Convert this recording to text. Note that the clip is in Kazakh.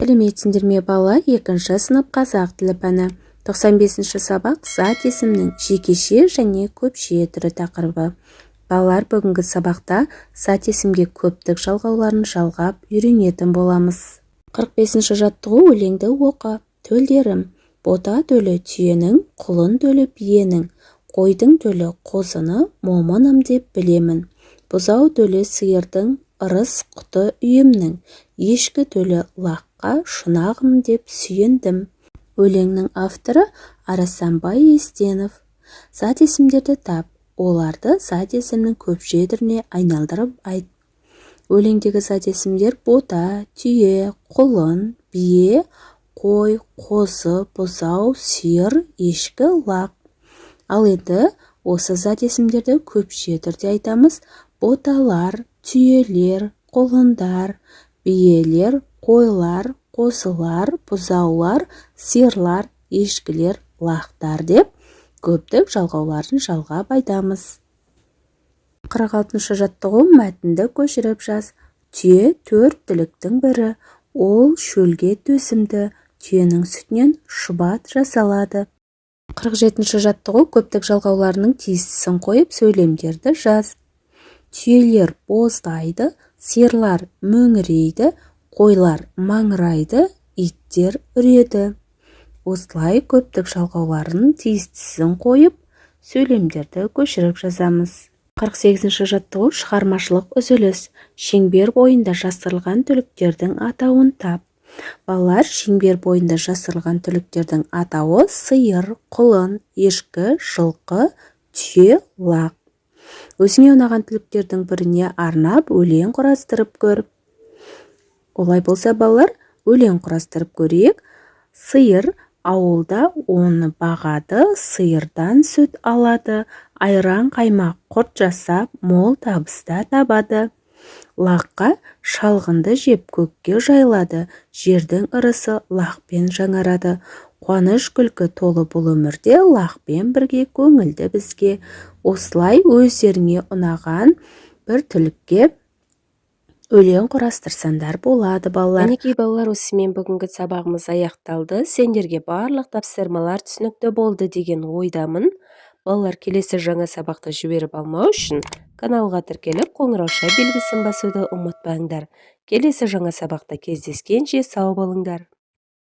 Сәлеметсіңдер ме балалар, 2 сынып қазақ тілі пәні. 95-ші сабақ зат есімнің жекеше және көпше түрі тақырыбы. Балалар, бүгінгі сабақта зат есімге көптік жалғауларын жалғап үйренетін боламыз. 45-ші жаттығу өлеңді оқы. Төлдерім: бота төлі түйенің, құлын төлі биенің, қойдың төлі қозыны момыным деп білемін. Бұзау төлі сиырдың, ырыс құты үйімнің, ешкі төлі лаққа шынағым деп сүйіндім. Өлеңнің авторы Арасанбай Естенов. Зат есімдерді тап, оларды зат есімнің көпше түріне айналдырып айт. Өлеңдегі зат есімдер бота, түйе, құлын, бие, қой, қозы, бұзау, сиыр, ешкі, лақ. Ал енді осы зат есімдерді көпше түрде айтамыз. Боталар, түйелер, құлындар, биелер, қойлар, қозылар, бұзаулар, сиырлар, ешкілер, лақтар деп көптік жалғауларын жалғап айтамыз. 46-шы жаттығу мәтінді көшіріп жаз. Түйе 4 түліктің бірі, ол шөлге төзімді, түйенің сүтінен шұбат жасалады. 47-ші жаттығу көптік жалғауларының тиістісін қойып сөйлемдерді жаз. Түйелер боздайды, сиырлар мөңірейді, қойлар маңырайды, иттер үреді. Осылай көптік жалғауларының тиістісін қойып сөйлемдерді көшіріп жазамыз. 48-ші жаттығу шығармашылық үзіліс. Шеңбер бойында жасырылған түліктердің атауын тап. Балалар, шеңбер бойында жасырылған түліктердің атауы сиыр, құлын, ешкі, жылқы, түйе, лақ. Өзіңе ұнаған түліктердің біріне арнап өлең құрастырып көр. Олай болса балалар, өлең құрастырып көрейік. Сиыр ауылда оны бағады, сиырдан сүт алады, айран қаймақ құрт жасап, мол табыста табады. Лаққа шалғынды жеп көкке жайлады, жердің ырысы лақпен жаңарады. Қуаныш күлкі толы бұл өмірде, лақпен бірге көңілді бізге. Осылай өздеріңе ұнаған бір түлікке өлең құрастырсаңдар болады балалар. Мінекей балалар, осымен бүгінгі сабағымыз аяқталды. Сендерге барлық тапсырмалар түсінікті болды деген ойдамын. Балалар, келесі жаңа сабақты жіберіп алмау үшін каналға тіркеліп қоңырауша белгісін басуды ұмытпаңдар. Келесі жаңа сабақта кездескенше сау болыңдар.